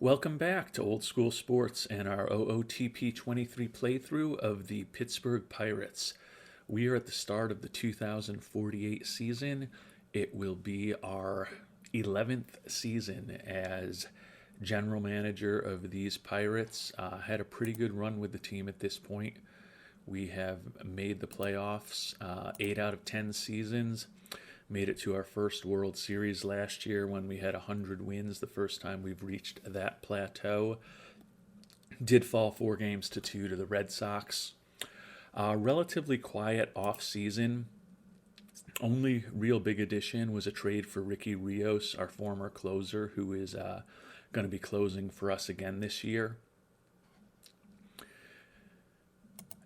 Welcome back to Old School Sports and our OOTP 23 playthrough of the Pittsburgh Pirates. We are at the start of the 2048 season. It will be our 11th season as general manager of these Pirates. Had a pretty good run with the team at this point. We have made the playoffs 8 out of 10 seasons. Made it to our first World Series last year when we had 100 wins, the first time we've reached that plateau. Did fall 4-2 to the Red Sox. Relatively quiet off-season. Only real big addition was a trade for Ricky Rios, our former closer, who is going to be closing for us again this year.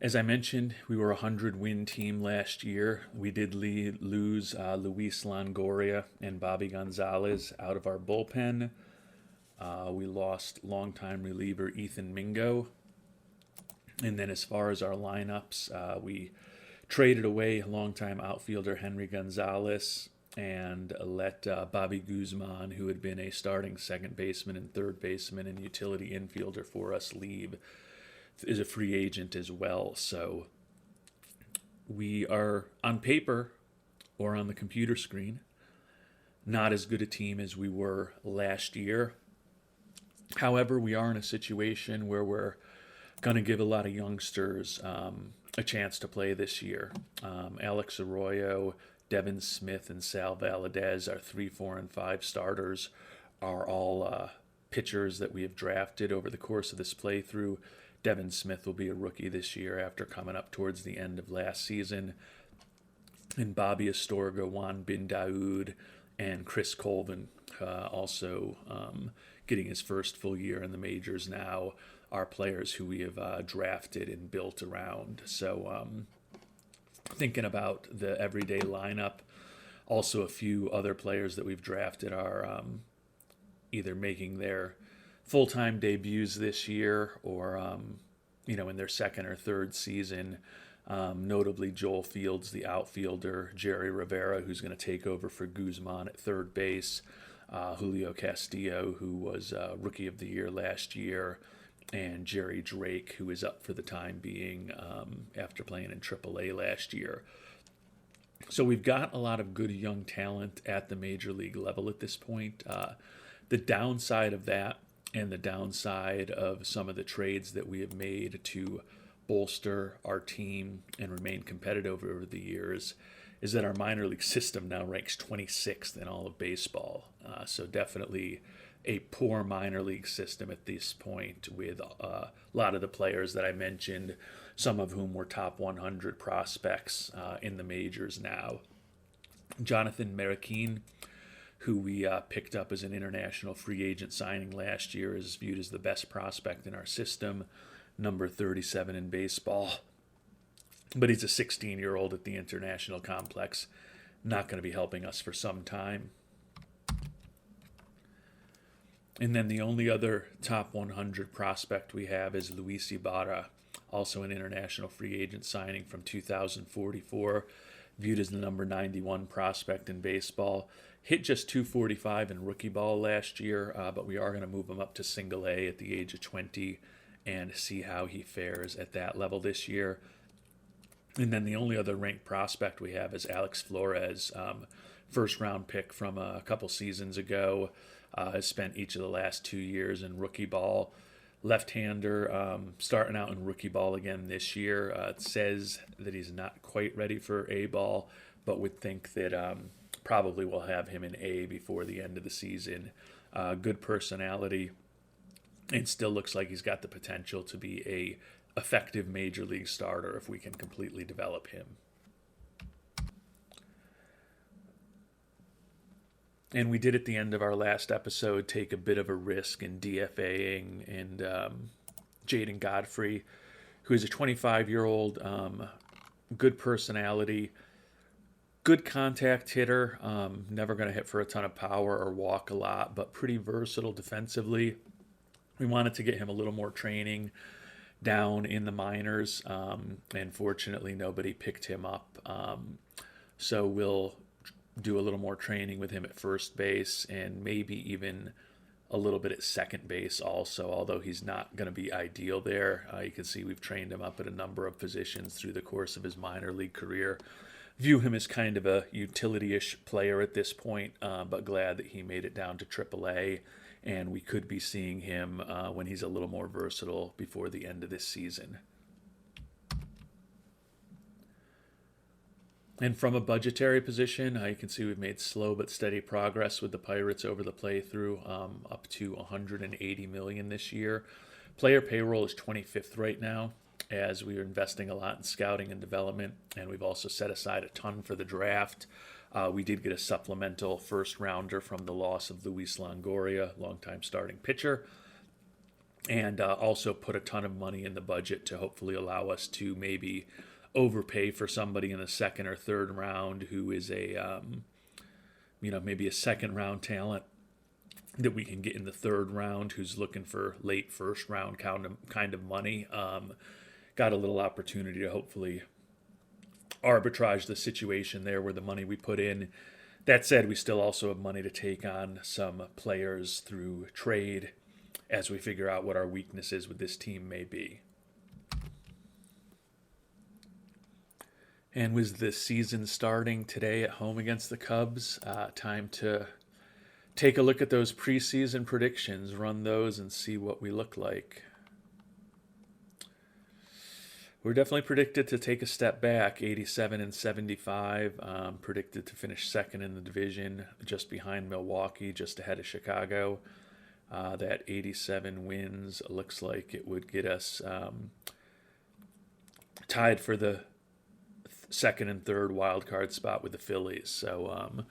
As I mentioned, we were a 100-win team last year. We did lose Luis Longoria and Bobby Gonzalez out of our bullpen. We lost longtime reliever Ethan Mingo. And then as far as our lineups, we traded away longtime outfielder Henry Gonzalez and let Bobby Guzman, who had been a starting second baseman and third baseman and utility infielder for us, leave. Is a free agent as well. So we are, on paper or on the computer screen, not as good a team as we were last year. However, we are in a situation where we're going to give a lot of youngsters a chance to play this year. Alex Arroyo, Devin Smith, and Sal Valadez, our 3, 4, and 5 starters, are all pitchers that we have drafted over the course of this playthrough. Devin Smith will be a rookie this year after coming up towards the end of last season. And Bobby Astorga, Juan Bin Daoud, and Chris Colvin also getting his first full year in the majors now are players who we have drafted and built around. So thinking about the everyday lineup, also a few other players that we've drafted are either making their full-time debuts this year or, in their second or third season. Notably Joel Fields, the outfielder, Jerry Rivera, who's going to take over for Guzman at third base, Julio Castillo, who was Rookie of the Year last year, and Jerry Drake, who is up for the time being after playing in AAA last year. So we've got a lot of good young talent at the major league level at this point. The downside of that and the downside of some of the trades that we have made to bolster our team and remain competitive over the years is that our minor league system now ranks 26th in all of baseball. So definitely a poor minor league system at this point with a lot of the players that I mentioned, some of whom were top 100 prospects in the majors now. Jonathan Marroquin, who we picked up as an international free agent signing last year, is viewed as the best prospect in our system, number 37 in baseball. But he's a 16-year-old at the international complex, not going to be helping us for some time. And then the only other top 100 prospect we have is Luis Ibarra, also an international free agent signing from 2044, viewed as the number 91 prospect in baseball. Hit just 245 in rookie ball last year, but we are going to move him up to single A at the age of 20 and see how he fares at that level this year. And then the only other ranked prospect we have is Alex Flores, first-round pick from a couple seasons ago. Has spent each of the last 2 years in rookie ball. Left-hander, starting out in rookie ball again this year. It says that he's not quite ready for A ball, but would think that probably we'll have him in A before the end of the season. Good personality, and still looks like he's got the potential to be a effective major league starter if we can completely develop him. And we did at the end of our last episode take a bit of a risk in DFAing and Jaden Godfrey, who is a 25-year-old, good personality, good contact hitter, never going to hit for a ton of power or walk a lot, but pretty versatile defensively. We wanted to get him a little more training down in the minors, and fortunately nobody picked him up. So we'll do a little more training with him at first base and maybe even a little bit at second base also, although he's not going to be ideal there. You can see we've trained him up at a number of positions through the course of his minor league career. View him as kind of a utility-ish player at this point, but glad that he made it down to AAA, and we could be seeing him when he's a little more versatile before the end of this season. And from a budgetary position, you can see we've made slow but steady progress with the Pirates over the playthrough, up to $180 million this year. Player payroll is 25th right now, as we are investing a lot in scouting and development, and we've also set aside a ton for the draft. We did get a supplemental first rounder from the loss of Luis Longoria, longtime starting pitcher, and also put a ton of money in the budget to hopefully allow us to maybe overpay for somebody in the second or third round who is a, maybe a second round talent that we can get in the third round who's looking for late first round kind of money. Got a little opportunity to hopefully arbitrage the situation there where the money we put in. That said, we still also have money to take on some players through trade as we figure out what our weaknesses with this team may be. And with the season starting today at home against the Cubs, time to take a look at those preseason predictions, run those, and see what we look like. We're definitely predicted to take a step back, 87 and 75, predicted to finish second in the division, just behind Milwaukee, just ahead of Chicago. That 87 wins looks like it would get us tied for the second and third wild card spot with the Phillies. So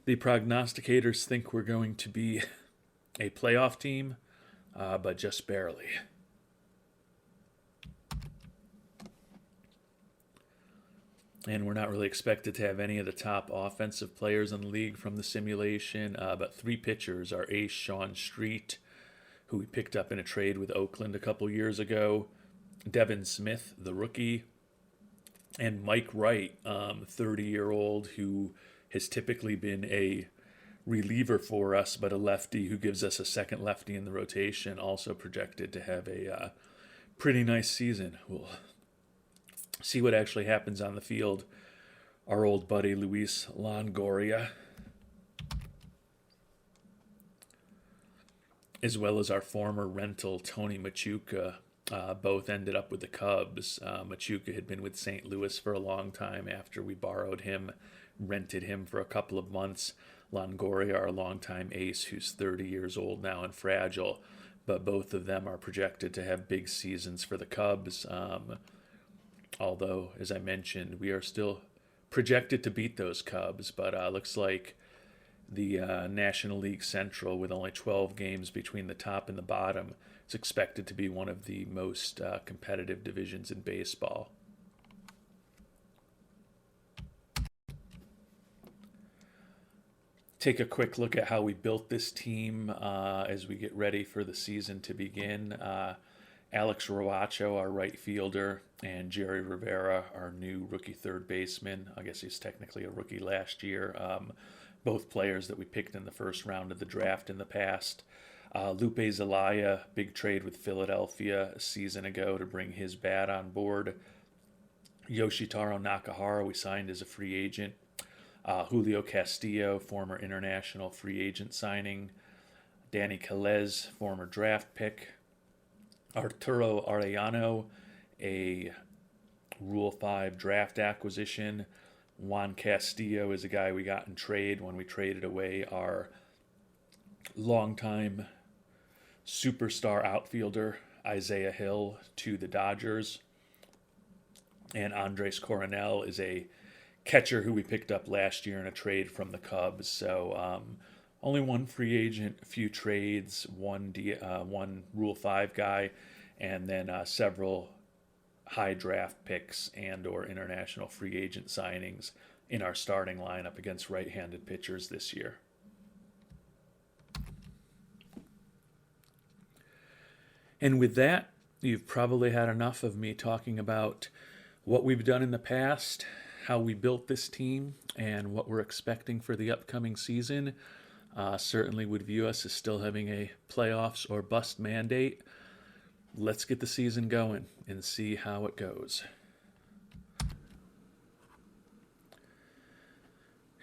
the prognosticators think we're going to be a playoff team, but just barely. And we're not really expected to have any of the top offensive players in the league from the simulation, but three pitchers are ace Sean Street, who we picked up in a trade with Oakland a couple years ago, Devin Smith, the rookie, and Mike Wright, 30-year-old, who has typically been a reliever for us, but a lefty who gives us a second lefty in the rotation, also projected to have a pretty nice season. We'll see what actually happens on the field. Our old buddy Luis Longoria, as well as our former rental Tony Machuca, both ended up with the Cubs. Machuca had been with St. Louis for a long time after we borrowed him, rented him for a couple of months. Longoria, our longtime ace, who's 30 years old now and fragile, but both of them are projected to have big seasons for the Cubs. Although, as I mentioned, we are still projected to beat those Cubs, but looks like the National League Central, with only 12 games between the top and the bottom, is expected to be one of the most competitive divisions in baseball. Take a quick look at how we built this team as we get ready for the season to begin. Alex Roacho, our right fielder, and Jerry Rivera, our new rookie third baseman. I guess he's technically a rookie last year. Both players that we picked in the first round of the draft in the past. Lupe Zelaya, big trade with Philadelphia a season ago to bring his bat on board. Yoshitaro Nakahara, we signed as a free agent. Julio Castillo, former international free agent signing. Danny Calez, former draft pick. Arturo Arellano, a Rule 5 draft acquisition. Juan Castillo is a guy we got in trade when we traded away our longtime superstar outfielder, Isaiah Hill, to the Dodgers. And Andres Coronel is a catcher who we picked up last year in a trade from the Cubs. So only one free agent, a few trades, one Rule 5 guy, and then several high draft picks and or international free agent signings in our starting lineup against right-handed pitchers this year. And with that, you've probably had enough of me talking about what we've done in the past, how we built this team, and what we're expecting for the upcoming season. certainly would view us as still having a playoffs or bust mandate. Let's get the season going and see how it goes.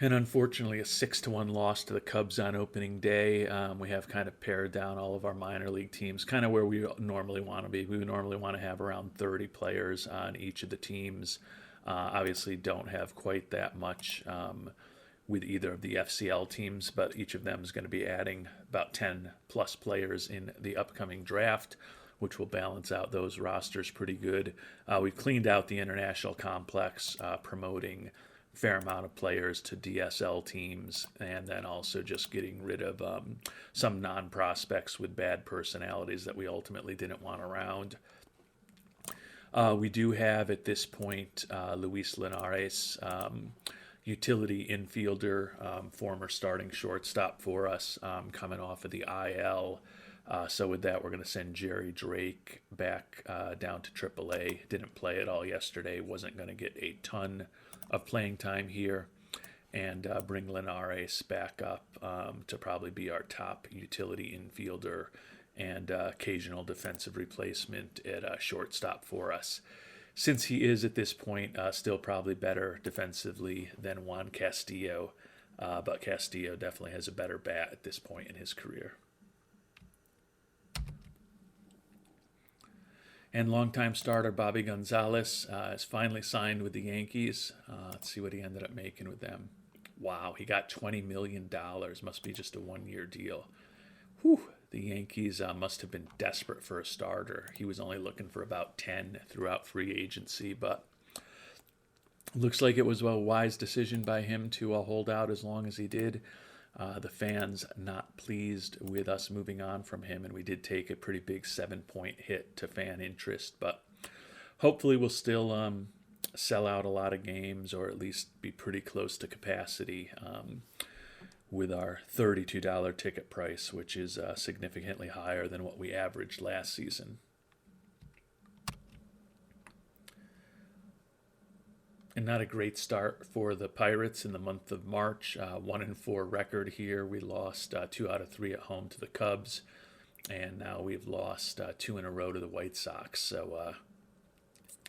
And unfortunately, a 6-1 loss to the Cubs on opening day. We have kind of pared down all of our minor league teams, kind of where we normally want to be. We normally want to have around 30 players on each of the teams. Obviously, don't have quite that much with either of the FCL teams, but each of them is going to be adding about 10 plus players in the upcoming draft, which will balance out those rosters pretty good. We've cleaned out the international complex, promoting fair amount of players to DSL teams, and then also just getting rid of some non-prospects with bad personalities that we ultimately didn't want around. We do have at this point Luis Linares, utility infielder, former starting shortstop for us, coming off of the IL. So with that, we're going to send Jerry Drake back down to AAA. Didn't play at all yesterday. Wasn't going to get a ton of playing time here, and bring Linares back up to probably be our top utility infielder and occasional defensive replacement at shortstop for us. Since he is at this point still probably better defensively than Juan Castillo, but Castillo definitely has a better bat at this point in his career. And longtime starter Bobby Gonzalez is finally signed with the Yankees. Let's see what he ended up making with them. Wow, he got $20 million. Must be just a one-year deal. Whew, the Yankees must have been desperate for a starter. He was only looking for about 10 throughout free agency, but looks like it was a wise decision by him to hold out as long as he did. The fans not pleased with us moving on from him, and we did take a pretty big 7-point hit to fan interest, but hopefully we'll still sell out a lot of games, or at least be pretty close to capacity with our $32 ticket price, which is significantly higher than what we averaged last season. And not a great start for the Pirates in the month of March. 1-4 record here. We lost 2 out of 3 at home to the Cubs, and now we've lost 2 in a row to the White Sox. So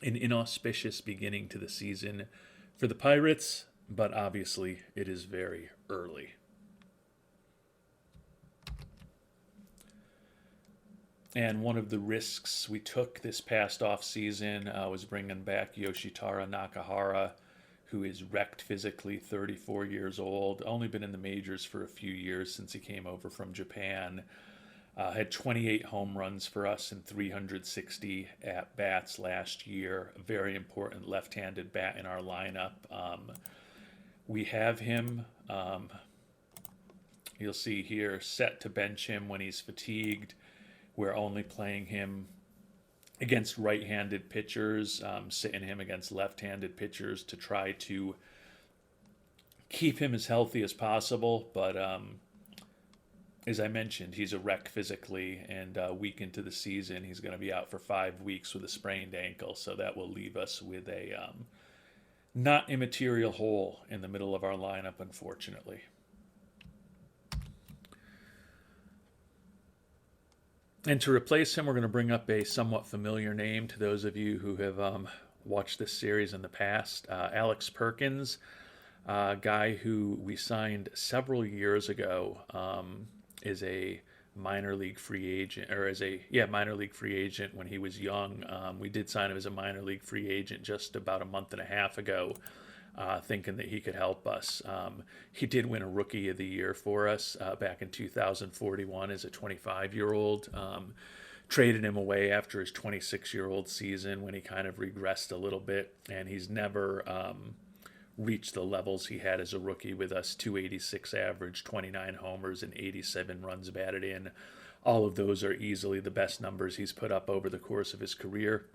an inauspicious beginning to the season for the Pirates, but obviously it is very early. And one of the risks we took this past offseason was bringing back Yoshitaro Nakahara, who is wrecked physically, 34 years old, only been in the majors for a few years since he came over from Japan. Had 28 home runs for us and 360 at-bats last year. A very important left-handed bat in our lineup. We have him, you'll see here, set to bench him when he's fatigued. We're only playing him against right-handed pitchers, sitting him against left-handed pitchers to try to keep him as healthy as possible. But as I mentioned, he's a wreck physically, and a week into the season, he's going to be out for 5 weeks with a sprained ankle. So that will leave us with a not immaterial hole in the middle of our lineup, unfortunately. And to replace him, we're going to bring up a somewhat familiar name to those of you who have watched this series in the past. Alex Perkins, a guy who we signed several years ago, is a minor league free agent, or minor league free agent when he was young. We did sign him as a minor league free agent just about a month and a half ago, thinking that he could help us. He did win a Rookie of the Year for us back in 2041 as a 25-year-old. Traded him away after his 26-year-old season when he kind of regressed a little bit, and he's never reached the levels he had as a rookie with us. 286 average, 29 homers, and 87 runs batted in. All of those are easily the best numbers he's put up over the course of his career.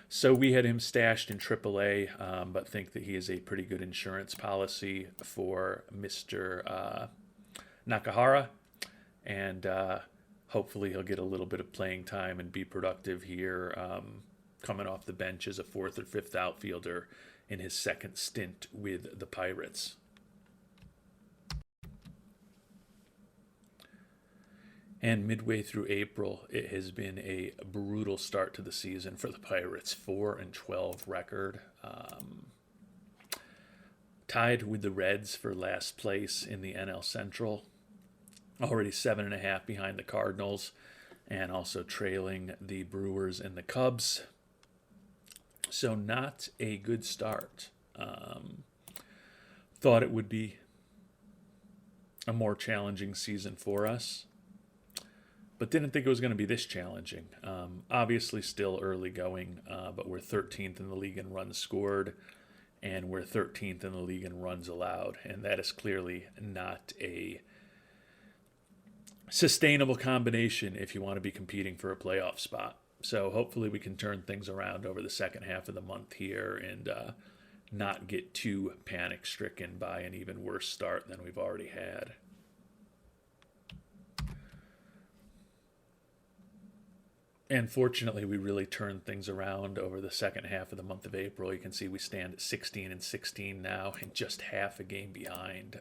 So we had him stashed in AAA, but think that he is a pretty good insurance policy for Mr. Nakahara, and hopefully he'll get a little bit of playing time and be productive here, coming off the bench as a 4th or 5th outfielder in his second stint with the Pirates. And midway through April, it has been a brutal start to the season for the Pirates. 4-12 record. Tied with the Reds for last place in the NL Central. Already 7.5 behind the Cardinals. And also trailing the Brewers and the Cubs. So not a good start. Thought it would be a more challenging season for us, but didn't think it was going to be this challenging. Obviously still early going, but we're 13th in the league in runs scored, and we're 13th in the league in runs allowed, and that is clearly not a sustainable combination if you want to be competing for a playoff spot. So hopefully we can turn things around over the second half of the month here and not get too panic-stricken by an even worse start than we've already had. And fortunately, we really turned things around over the second half of the month of April. You can see we stand at 16-16 now and just half a game behind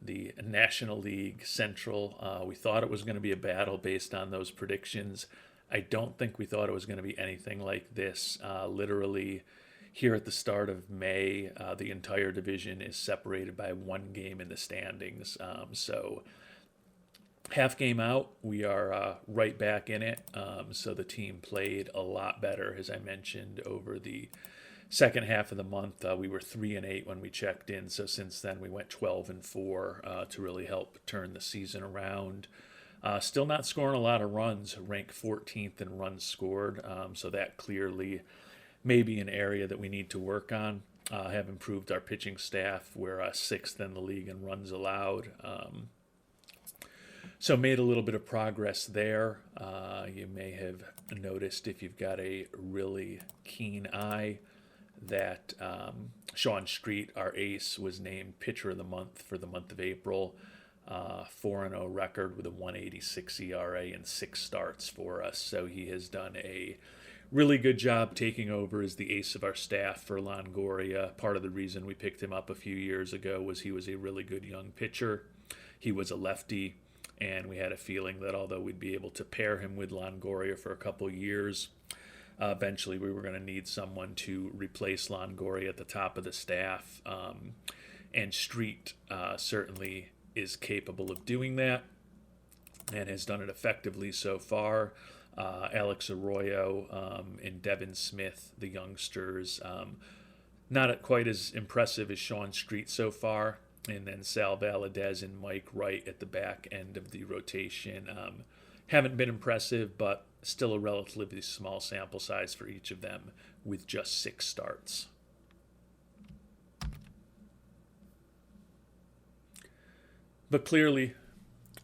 the National League Central. We thought it was going to be a battle based on those predictions. I don't think we thought it was going to be anything like this. Literally, here at the start of May, the entire division is separated by one game in the standings. So half game out, we are right back in it. So the team played a lot better, as I mentioned, over the second half of the month. We were 3-8 when we checked in. So since then, we went 12-4 to really help turn the season around. Still not scoring a lot of runs, ranked 14th in runs scored. So that clearly may be an area that we need to work on. Have improved our pitching staff. We're 6th in the league in runs allowed. So made a little bit of progress there. You may have noticed, if you've got a really keen eye, that Sean Street, our ace, was named Pitcher of the Month for the month of April. 4-0 record with a 1.86 ERA and 6 starts for us. So he has done a really good job taking over as the ace of our staff for Longoria. Part of the reason we picked him up a few years ago was he was a really good young pitcher. He was a lefty, and we had a feeling that although we'd be able to pair him with Longoria for a couple years, eventually we were going to need someone to replace Longoria at the top of the staff. And Street certainly is capable of doing that and has done it effectively so far. Alex Arroyo and Devin Smith, the youngsters, not quite as impressive as Sean Street so far. And then Sal Valadez and Mike Wright at the back end of the rotation. Haven't been impressive, but still a relatively small sample size for each of them with just 6 starts. But clearly,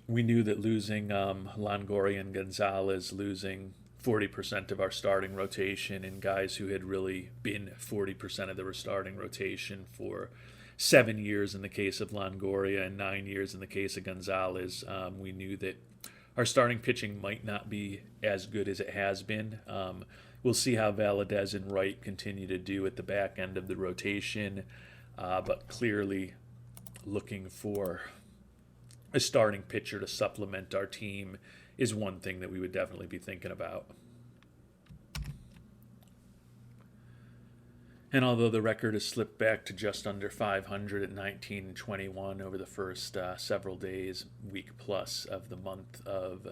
we knew that losing Longoria and Gonzalez, losing 40% of our starting rotation, and guys who had really been 40% of the starting rotation for 7 years in the case of Longoria and 9 years in the case of Gonzalez, we knew that our starting pitching might not be as good as it has been. We'll see how Valadez and Wright continue to do at the back end of the rotation, but clearly looking for a starting pitcher to supplement our team is one thing that we would definitely be thinking about. And although the record has slipped back to just under 500 at 19-21 over the first several days, week plus of the month of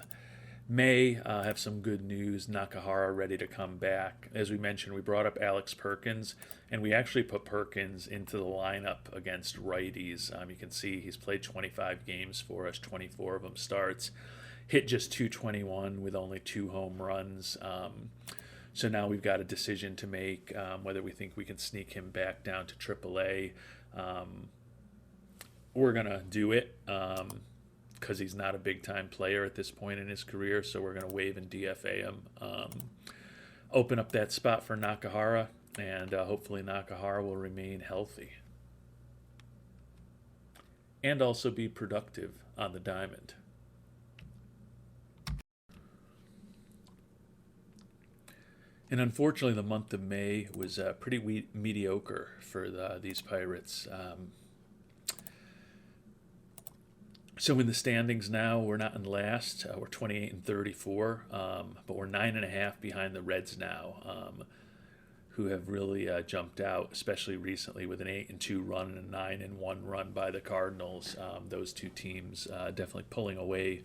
May, have some good news. Nakahara ready to come back. As we mentioned, we brought up Alex Perkins, and we actually put Perkins into the lineup against righties. You can see he's played 25 games for us, 24 of them starts. Hit just .221 with only 2 home runs. So now we've got a decision to make whether we think we can sneak him back down to AAA. We're going to do it because he's not a big-time player at this point in his career, so we're going to waive and DFA him. Open up that spot for Nakahara, and hopefully Nakahara will remain healthy. And also be productive on the diamond. And unfortunately, the month of May was pretty mediocre for these Pirates. So in the standings now, we're not in last. We're 28 and 34, but we're 9.5 behind the Reds now, who have really jumped out, especially recently with an 8-2 run and a 9-1 run by the Cardinals. Those two teams definitely pulling away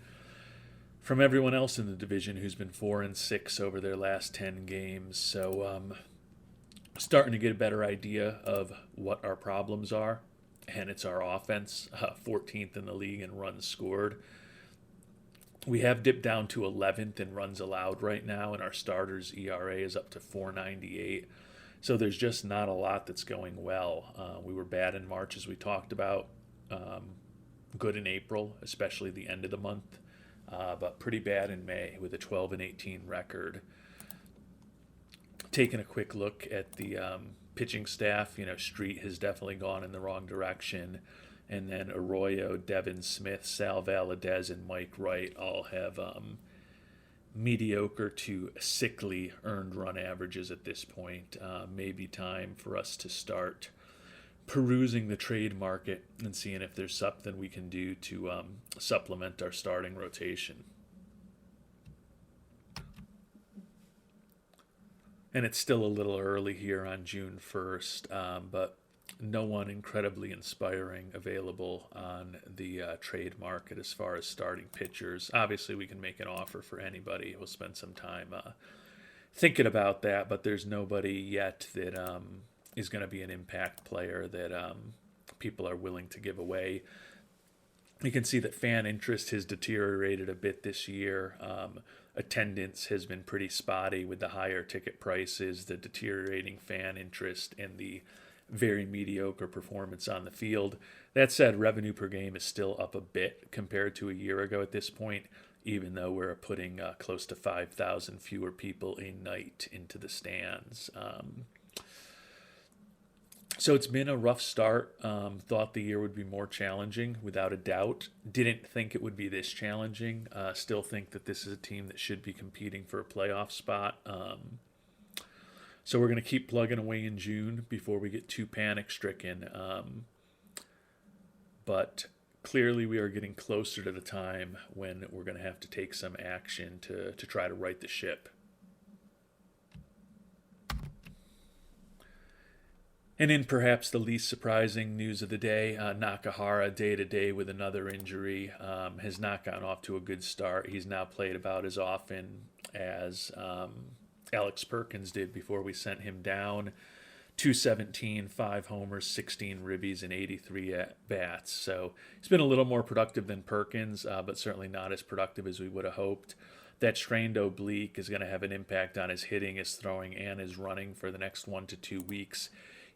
from everyone else in the division, who's been 4-6 over their last 10 games. So starting to get a better idea of what our problems are, and it's our offense, 14th in the league in runs scored. We have dipped down to 11th in runs allowed right now, and our starters' ERA is up to 4.98. So there's just not a lot that's going well. We were bad in March, as we talked about. Good in April, especially the end of the month, but pretty bad in May with a 12-18 record. Taking a quick look at the pitching staff, Street has definitely gone in the wrong direction. And then Arroyo, Devin Smith, Sal Valadez, and Mike Wright all have mediocre to sickly earned run averages at this point. Maybe time for us to start perusing the trade market and seeing if there's something we can do to supplement our starting rotation. And it's still a little early here on June 1st, but no one incredibly inspiring available on the trade market as far as starting pitchers. Obviously, we can make an offer for anybody. We'll spend some time thinking about that, but there's nobody yet that is going to be an impact player that people are willing to give away. You can see that fan interest has deteriorated a bit this year. Attendance has been pretty spotty with the higher ticket prices, the deteriorating fan interest, and the very mediocre performance on the field. That said, revenue per game is still up a bit compared to a year ago at this point, even though we're putting close to 5,000 fewer people a night into the stands. So it's been a rough start. Thought the year would be more challenging, without a doubt. Didn't think it would be this challenging. Still think that this is a team that should be competing for a playoff spot. So we're going to keep plugging away in June before we get too panic-stricken. But clearly we are getting closer to the time when we're going to have to take some action to try to right the ship. And in perhaps the least surprising news of the day, Nakahara, day-to-day with another injury, has not gotten off to a good start. He's now played about as often as Alex Perkins did before we sent him down. 217, 5 homers, 16 ribbies, and 83 at-bats. So he's been a little more productive than Perkins, but certainly not as productive as we would have hoped. That strained oblique is going to have an impact on his hitting, his throwing, and his running for the next 1 to 2 weeks.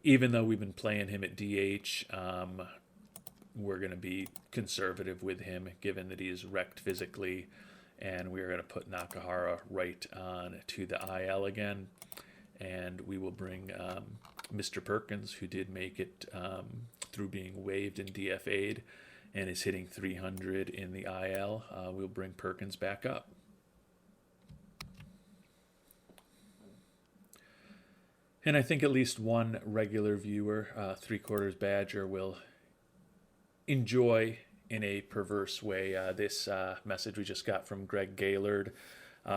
Even though we've been playing him at DH, we're going to be conservative with him, given that he is wrecked physically, and we're going to put Nakahara right on to the IL again, and we will bring Mr. Perkins, who did make it through being waived and DFA'd, and is hitting 300 in the IL. We'll bring Perkins back up. And I think at least one regular viewer, Three-Quarters Badger, will enjoy in a perverse way this message we just got from Greg Gaylord.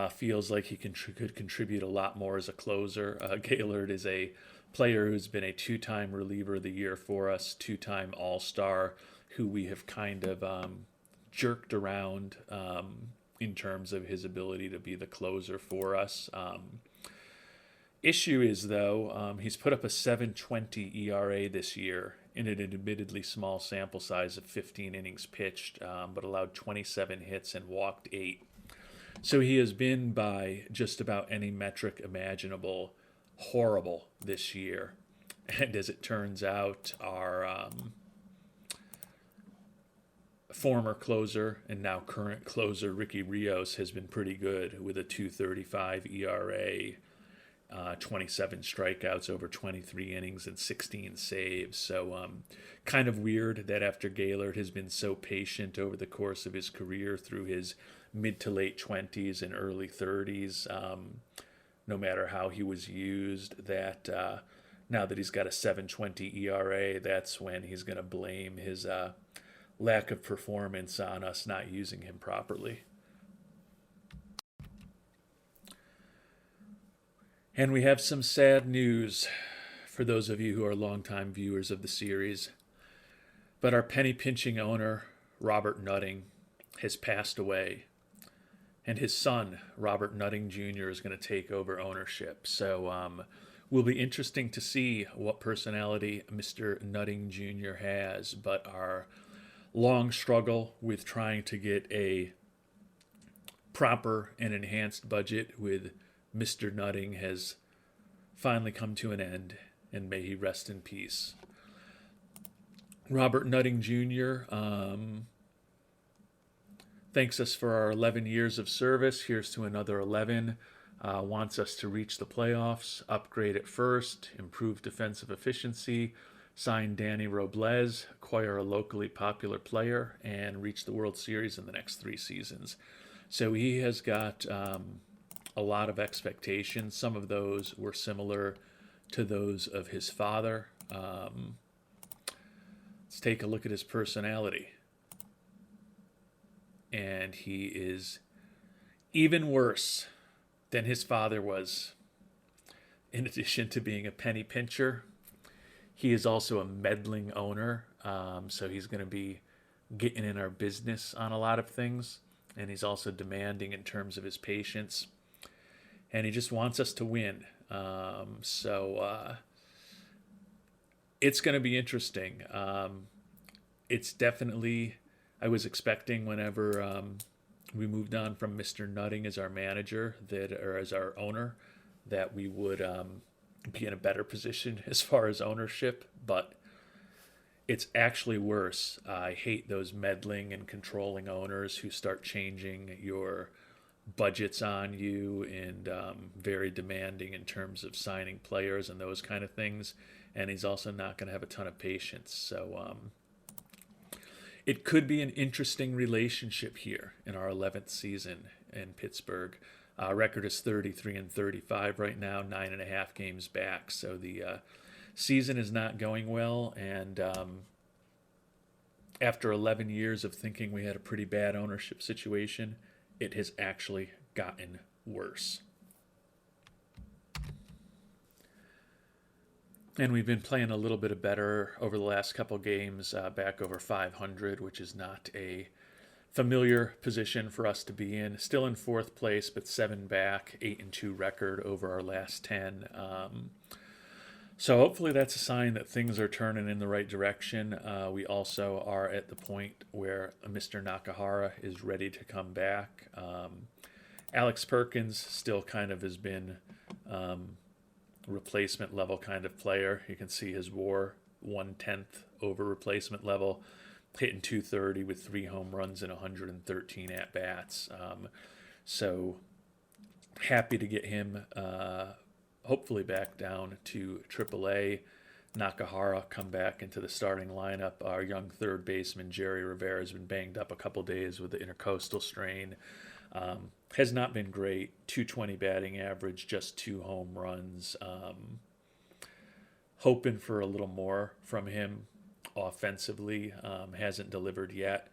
Feels like he could contribute a lot more as a closer. Gaylord is a player who's been a 2-time reliever of the year for us, 2-time All-Star, who we have kind of jerked around in terms of his ability to be the closer for us. Issue is, though, he's put up a 7.20 ERA this year in an admittedly small sample size of 15 innings pitched, but allowed 27 hits and walked 8. So he has been, by just about any metric imaginable, horrible this year. And as it turns out, our former closer and now current closer, Ricky Rios, has been pretty good with a 2.35 ERA. 27 strikeouts over 23 innings and 16 saves. So kind of weird that after Gaylord has been so patient over the course of his career through his mid to late 20s and early 30s, no matter how he was used, that now that he's got a 7.20 ERA, that's when he's going to blame his lack of performance on us not using him properly. And we have some sad news for those of you who are longtime viewers of the series. But our penny pinching owner, Robert Nutting, has passed away. And his son, Robert Nutting Jr., is going to take over ownership. So will be interesting to see what personality Mr. Nutting Jr. has. But our long struggle with trying to get a proper and enhanced budget with Mr. Nutting has finally come to an end, and may he rest in peace. Robert Nutting Jr. Thanks us for our 11 years of service. Here's to another 11. Wants us to reach the playoffs, upgrade at first, improve defensive efficiency, sign Danny Robles, acquire a locally popular player, and reach the World Series in the next 3 seasons. So he has got a lot of expectations. Some of those were similar to those of his father. Let's take a look at his personality. And he is even worse than his father was. In addition to being a penny pincher, he is also a meddling owner. So he's going to be getting in our business on a lot of things. And he's also demanding in terms of his patience. And he just wants us to win. It's going to be interesting. It's definitely, I was expecting whenever we moved on from Mr. Nutting as our manager, or as our owner, that we would be in a better position as far as ownership. But it's actually worse. I hate those meddling and controlling owners who start changing your budgets on you and very demanding in terms of signing players and those kind of things. And he's also not going to have a ton of patience. So it could be an interesting relationship here in our 11th season in Pittsburgh. Record is 33-35 right now, 9.5 games back. So the season is not going well. And after 11 years of thinking we had a pretty bad ownership situation, it has actually gotten worse. And we've been playing a little bit better over the last couple games, back over 500, which is not a familiar position for us to be in. Still in 4th place, but 7 back, 8-2 record over our last 10. So hopefully that's a sign that things are turning in the right direction. We also are at the point where Mr. Nakahara is ready to come back. Alex Perkins still kind of has been replacement level kind of player. You can see his WAR 1/10 over replacement level, hitting .230 with 3 home runs and 113 at bats. So happy to get him hopefully back down to AAA. Nakahara come back into the starting lineup. Our young third baseman Jerry Rivera has been banged up a couple days with the intercostal strain. Has not been great. .220 batting average, just 2 home runs. Hoping for a little more from him offensively. Hasn't delivered yet.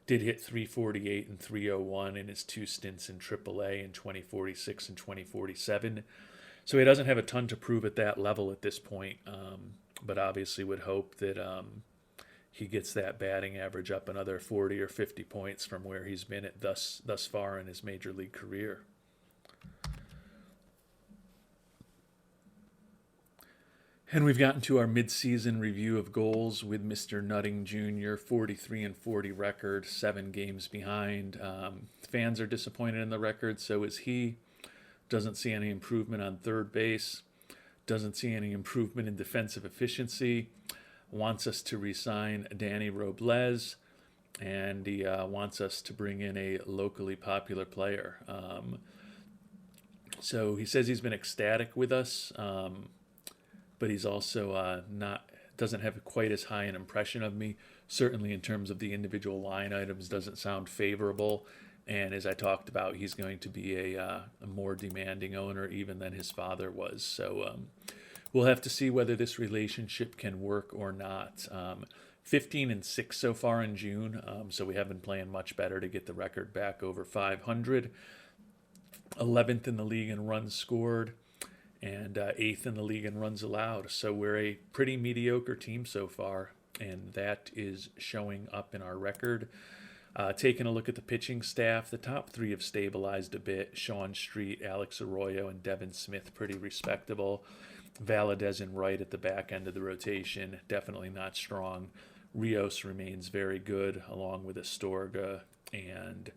Did hit .348 and .301 in his 2 stints in AAA in 2046 and 2047. So he doesn't have a ton to prove at that level at this point, but obviously would hope that he gets that batting average up another 40 or 50 points from where he's been at thus far in his major league career. And we've gotten to our mid-season review of goals with Mr. Nutting Jr., 43-40 record, 7 games behind. Fans are disappointed in the record, so is he. Doesn't see any improvement on third base. Doesn't see any improvement in defensive efficiency. Wants us to re-sign Danny Robles. And he wants us to bring in a locally popular player. So he says he's been ecstatic with us. But he's also doesn't have quite as high an impression of me. Certainly in terms of the individual line items, doesn't sound favorable. And as I talked about, he's going to be a more demanding owner even than his father was. So we'll have to see whether this relationship can work or not. 15-6 so far in June, so we have been playing much better to get the record back over 500. 11th in the league in runs scored, and 8th in the league in runs allowed. So we're a pretty mediocre team so far, and that is showing up in our record. Taking a look at the pitching staff, the top three have stabilized a bit. Sean Street, Alex Arroyo, and Devin Smith pretty respectable. Valadez and Wright at the back end of the rotation, definitely not strong. Rios remains very good, along with Astorga and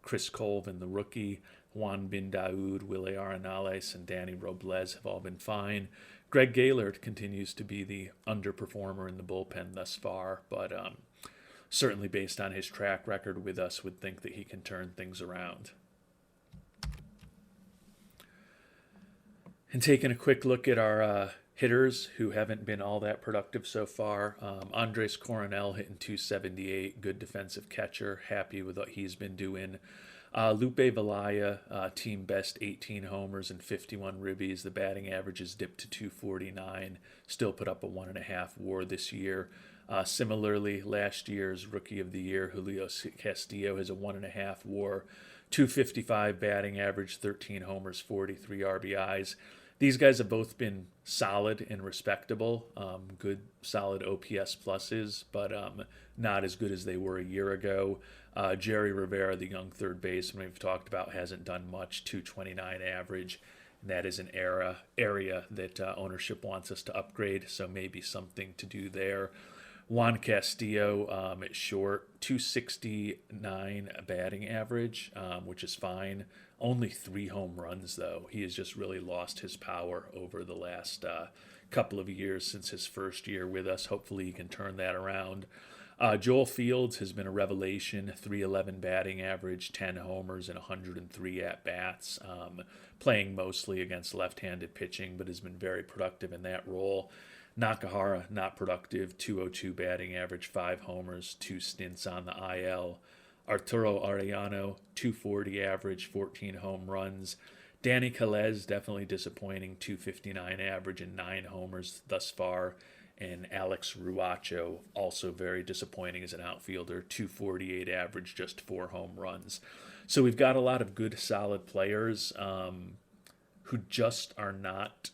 Chris Colvin, the rookie. Juan Bin Daoud, Willie Arenales, and Danny Robles have all been fine. Greg Gaylord continues to be the underperformer in the bullpen thus far, but certainly based on his track record with us, would think that he can turn things around. And taking a quick look at our hitters who haven't been all that productive so far. Andres Coronel hitting 278, good defensive catcher, happy with what he's been doing. Lupe Valaya, team best 18 homers and 51 ribbies. The batting average is dipped to 249, still put up a 1.5 WAR this year. Similarly, last year's Rookie of the Year, Julio Castillo, has a 1.5 WAR, 255 batting average, 13 homers, 43 RBIs. These guys have both been solid and respectable, good, solid OPS pluses, but not as good as they were a year ago. Jerry Rivera, the young third baseman we've talked about, hasn't done much, 229 average. And that is an area that ownership wants us to upgrade, so maybe something to do there. Juan Castillo at short, 269 batting average, which is fine. Only 3 home runs, though. He has just really lost his power over the last couple of years since his first year with us. Hopefully he can turn that around. Joel Fields has been a revelation, 311 batting average, 10 homers, and 103 at-bats, playing mostly against left-handed pitching, but has been very productive in that role. Nakahara, not productive, 202 batting average, 5 homers, 2 stints on the IL. Arturo Arellano, 240 average, 14 home runs. Danny Calez, definitely disappointing, 259 average and 9 homers thus far. And Alex Ruacho, also very disappointing as an outfielder, 248 average, just 4 home runs. So we've got a lot of good, solid players who just are not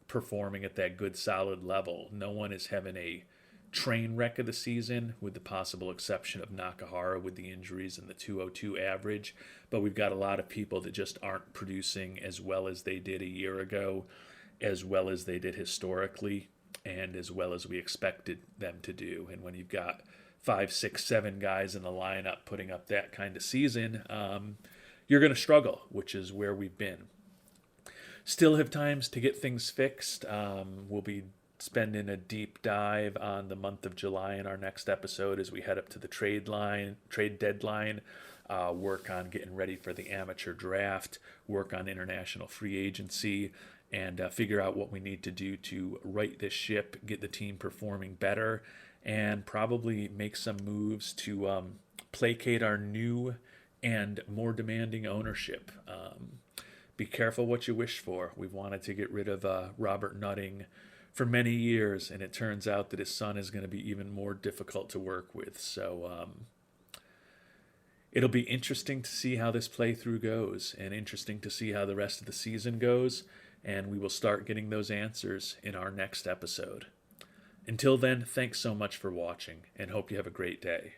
performing at that good, solid level. No one is having a train wreck of the season, with the possible exception of Nakahara with the injuries and the 202 average. But we've got a lot of people that just aren't producing as well as they did a year ago, as well as they did historically, and as well as we expected them to do. And when you've got 5, 6, 7 guys in the lineup putting up that kind of season, you're going to struggle, which is where we've been. Still have times to get things fixed. We'll be spending a deep dive on the month of July in our next episode as we head up to the trade deadline, work on getting ready for the amateur draft, work on international free agency, and figure out what we need to do to right this ship, get the team performing better, and probably make some moves to placate our new and more demanding ownership. Be careful what you wish for. We've wanted to get rid of Robert Nutting for many years, and it turns out that his son is going to be even more difficult to work with. So it'll be interesting to see how this playthrough goes, and interesting to see how the rest of the season goes, and we will start getting those answers in our next episode. Until then, thanks so much for watching, and hope you have a great day.